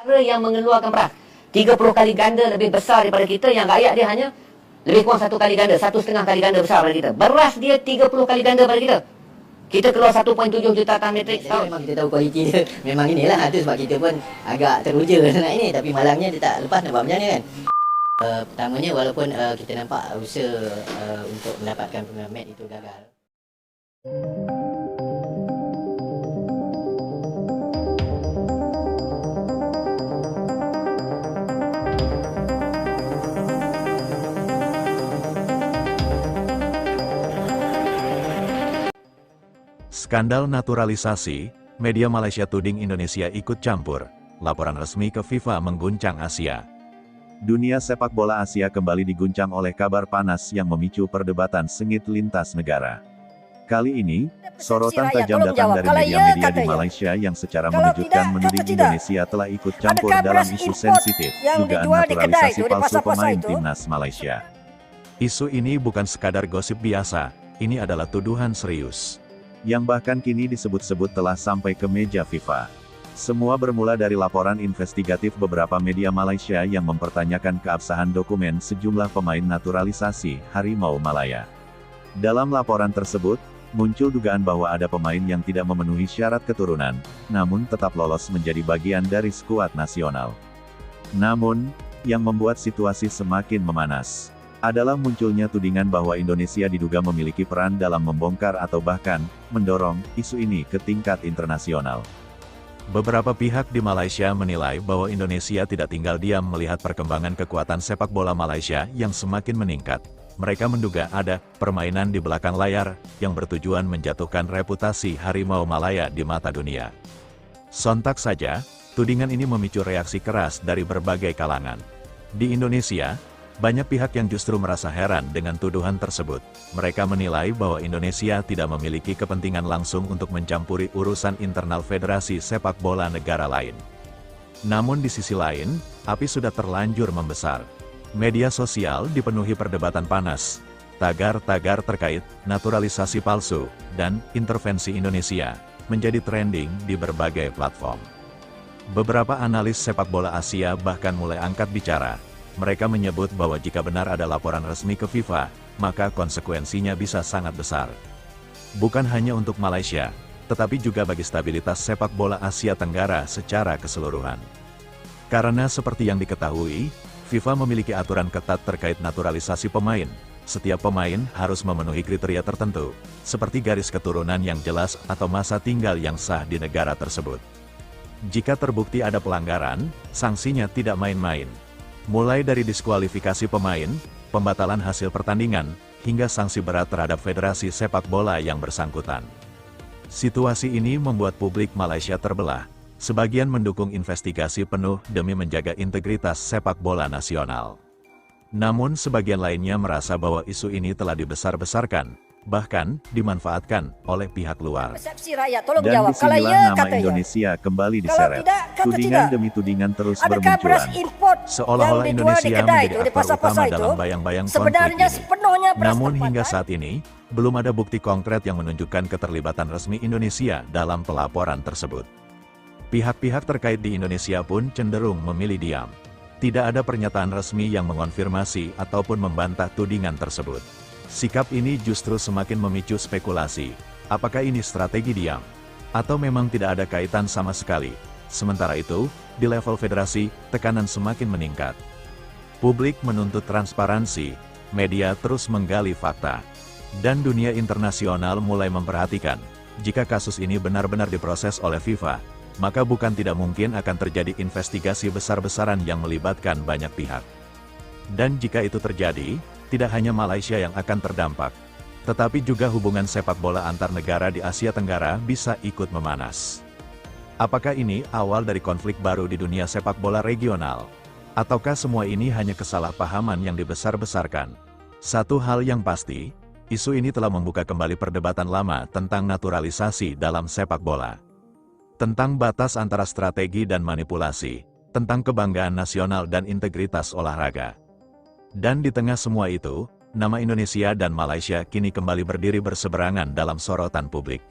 Negara yang mengeluarkan beras 30 kali ganda lebih besar daripada kita, yang rakyat dia hanya lebih kurang 1 kali ganda, 1,5 kali ganda besar daripada kita. Beras dia 30 kali ganda daripada kita. Kita keluar 1.7 juta tan metrik setahun. Memang kita tahu kualiti dia memang inilah, itu sebab kita pun agak teruja nak ini, tapi malangnya dia tak lepas nak buat macam ni kan. Pertamanya walaupun kita nampak usaha untuk mendapatkan permit itu gagal. Skandal naturalisasi, media Malaysia tuding Indonesia ikut campur. Laporan resmi ke FIFA mengguncang Asia. Dunia sepak bola Asia kembali diguncang oleh kabar panas yang memicu perdebatan sengit lintas negara. Kali ini, sorotan tajam datang dari media-media di Malaysia yang secara mengejutkan menuding Indonesia telah ikut campur dalam isu sensitif, dugaan naturalisasi palsu pemain timnas Malaysia. Isu ini bukan sekadar gosip biasa, ini adalah tuduhan serius, yang bahkan kini disebut-sebut telah sampai ke meja FIFA. Semua bermula dari laporan investigatif beberapa media Malaysia yang mempertanyakan keabsahan dokumen sejumlah pemain naturalisasi Harimau Malaya. Dalam laporan tersebut, muncul dugaan bahwa ada pemain yang tidak memenuhi syarat keturunan, namun tetap lolos menjadi bagian dari skuad nasional. Namun, yang membuat situasi semakin memanas adalah munculnya tudingan bahwa Indonesia diduga memiliki peran dalam membongkar atau bahkan mendorong isu ini ke tingkat internasional. Beberapa pihak di Malaysia menilai bahwa Indonesia tidak tinggal diam melihat perkembangan kekuatan sepak bola Malaysia yang semakin meningkat. Mereka menduga ada permainan di belakang layar yang bertujuan menjatuhkan reputasi Harimau Malaya di mata dunia. Sontak saja, tudingan ini memicu reaksi keras dari berbagai kalangan. Di Indonesia, banyak pihak yang justru merasa heran dengan tuduhan tersebut. Mereka menilai bahwa Indonesia tidak memiliki kepentingan langsung untuk mencampuri urusan internal federasi sepak bola negara lain. Namun di sisi lain, api sudah terlanjur membesar. Media sosial dipenuhi perdebatan panas, tagar-tagar terkait naturalisasi palsu dan intervensi Indonesia menjadi trending di berbagai platform. Beberapa analis sepak bola Asia bahkan mulai angkat bicara. Mereka menyebut bahwa jika benar ada laporan resmi ke FIFA, maka konsekuensinya bisa sangat besar. Bukan hanya untuk Malaysia, tetapi juga bagi stabilitas sepak bola Asia Tenggara secara keseluruhan. Karena seperti yang diketahui, FIFA memiliki aturan ketat terkait naturalisasi pemain. Setiap pemain harus memenuhi kriteria tertentu, seperti garis keturunan yang jelas atau masa tinggal yang sah di negara tersebut. Jika terbukti ada pelanggaran, sanksinya tidak main-main. Mulai dari diskualifikasi pemain, pembatalan hasil pertandingan, hingga sanksi berat terhadap federasi sepak bola yang bersangkutan. Situasi ini membuat publik Malaysia terbelah. Sebagian mendukung investigasi penuh demi menjaga integritas sepak bola nasional. Namun sebagian lainnya merasa bahwa isu ini telah dibesar-besarkan, bahkan dimanfaatkan oleh pihak luar. Dan disinilah nama Indonesia kembali diseret. Tudingan demi tudingan terus bermunculan. Seolah-olah Indonesia menjadi aktor utama dalam bayang-bayang konflik ini. Namun hingga saat ini, belum ada bukti konkret yang menunjukkan keterlibatan resmi Indonesia dalam pelaporan tersebut. Pihak-pihak terkait di Indonesia pun cenderung memilih diam. Tidak ada pernyataan resmi yang mengonfirmasi ataupun membantah tudingan tersebut. Sikap ini justru semakin memicu spekulasi. Apakah ini strategi diam? Atau memang tidak ada kaitan sama sekali? Sementara itu, di level federasi, tekanan semakin meningkat. Publik menuntut transparansi, media terus menggali fakta. Dan dunia internasional mulai memperhatikan, jika kasus ini benar-benar diproses oleh FIFA, maka bukan tidak mungkin akan terjadi investigasi besar-besaran yang melibatkan banyak pihak. Dan jika itu terjadi, tidak hanya Malaysia yang akan terdampak, tetapi juga hubungan sepak bola antar negara di Asia Tenggara bisa ikut memanas. Apakah ini awal dari konflik baru di dunia sepak bola regional? Ataukah semua ini hanya kesalahpahaman yang dibesar-besarkan? Satu hal yang pasti, isu ini telah membuka kembali perdebatan lama tentang naturalisasi dalam sepak bola. Tentang batas antara strategi dan manipulasi, tentang kebanggaan nasional dan integritas olahraga. Dan di tengah semua itu, nama Indonesia dan Malaysia kini kembali berdiri berseberangan dalam sorotan publik.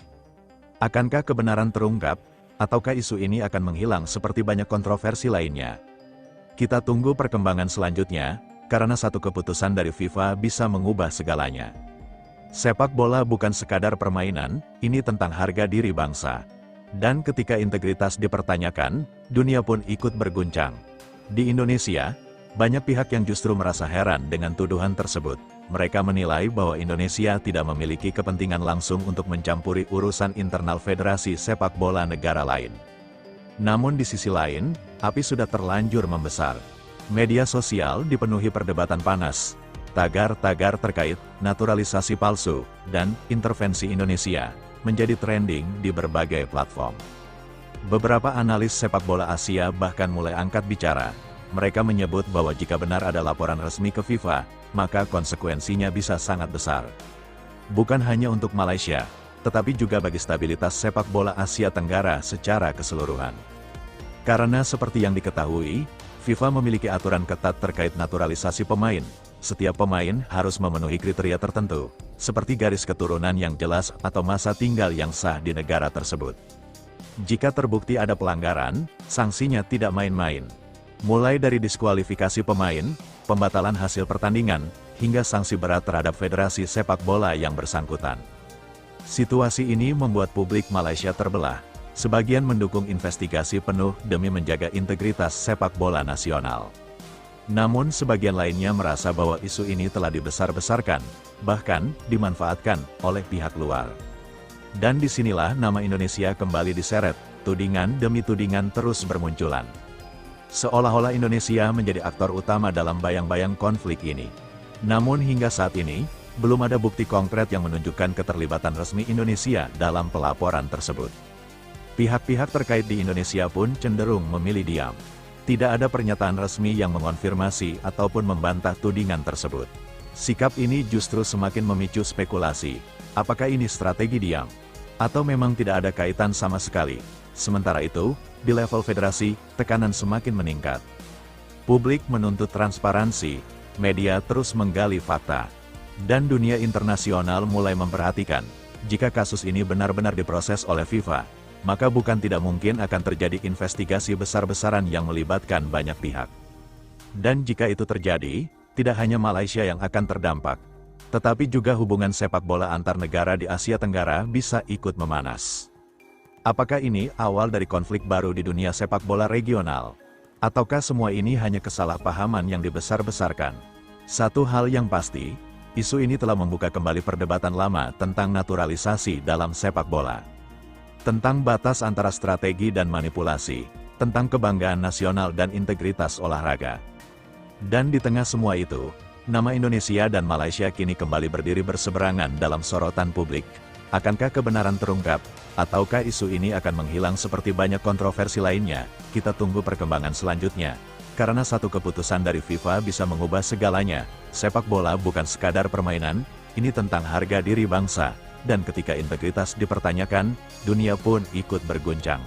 Akankah kebenaran terungkap? Ataukah isu ini akan menghilang seperti banyak kontroversi lainnya? Kita tunggu perkembangan selanjutnya, karena satu keputusan dari FIFA bisa mengubah segalanya. Sepak bola bukan sekadar permainan, ini tentang harga diri bangsa. Dan ketika integritas dipertanyakan, dunia pun ikut berguncang. Di Indonesia, banyak pihak yang justru merasa heran dengan tuduhan tersebut. Mereka menilai bahwa Indonesia tidak memiliki kepentingan langsung untuk mencampuri urusan internal federasi sepak bola negara lain. Namun di sisi lain, api sudah terlanjur membesar. Media sosial dipenuhi perdebatan panas, tagar-tagar terkait naturalisasi palsu dan intervensi Indonesia menjadi trending di berbagai platform. Beberapa analis sepak bola Asia bahkan mulai angkat bicara. Mereka menyebut bahwa jika benar ada laporan resmi ke FIFA, maka konsekuensinya bisa sangat besar. Bukan hanya untuk Malaysia, tetapi juga bagi stabilitas sepak bola Asia Tenggara secara keseluruhan. Karena seperti yang diketahui, FIFA memiliki aturan ketat terkait naturalisasi pemain. Setiap pemain harus memenuhi kriteria tertentu, seperti garis keturunan yang jelas atau masa tinggal yang sah di negara tersebut. Jika terbukti ada pelanggaran, sanksinya tidak main-main. Mulai dari diskualifikasi pemain, pembatalan hasil pertandingan, hingga sanksi berat terhadap federasi sepak bola yang bersangkutan. Situasi ini membuat publik Malaysia terbelah. Sebagian mendukung investigasi penuh demi menjaga integritas sepak bola nasional. Namun sebagian lainnya merasa bahwa isu ini telah dibesar-besarkan, bahkan dimanfaatkan oleh pihak luar. Dan disinilah nama Indonesia kembali diseret, tudingan demi tudingan terus bermunculan. Seolah-olah Indonesia menjadi aktor utama dalam bayang-bayang konflik ini. Namun hingga saat ini, belum ada bukti konkret yang menunjukkan keterlibatan resmi Indonesia dalam pelaporan tersebut. Pihak-pihak terkait di Indonesia pun cenderung memilih diam. Tidak ada pernyataan resmi yang mengonfirmasi ataupun membantah tudingan tersebut. Sikap ini justru semakin memicu spekulasi. Apakah ini strategi diam? Atau memang tidak ada kaitan sama sekali? Sementara itu, di level federasi, tekanan semakin meningkat. Publik menuntut transparansi, media terus menggali fakta, dan dunia internasional mulai memperhatikan, jika kasus ini benar-benar diproses oleh FIFA, maka bukan tidak mungkin akan terjadi investigasi besar-besaran yang melibatkan banyak pihak. Dan jika itu terjadi, tidak hanya Malaysia yang akan terdampak, tetapi juga hubungan sepak bola antar negara di Asia Tenggara bisa ikut memanas. Apakah ini awal dari konflik baru di dunia sepak bola regional? Ataukah semua ini hanya kesalahpahaman yang dibesar-besarkan? Satu hal yang pasti, isu ini telah membuka kembali perdebatan lama tentang naturalisasi dalam sepak bola. Tentang batas antara strategi dan manipulasi, tentang kebanggaan nasional dan integritas olahraga. Dan di tengah semua itu, nama Indonesia dan Malaysia kini kembali berdiri berseberangan dalam sorotan publik. Akankah kebenaran terungkap, ataukah isu ini akan menghilang seperti banyak kontroversi lainnya? Kita tunggu perkembangan selanjutnya. Karena satu keputusan dari FIFA bisa mengubah segalanya. Sepak bola bukan sekadar permainan, ini tentang harga diri bangsa. Dan ketika integritas dipertanyakan, dunia pun ikut berguncang.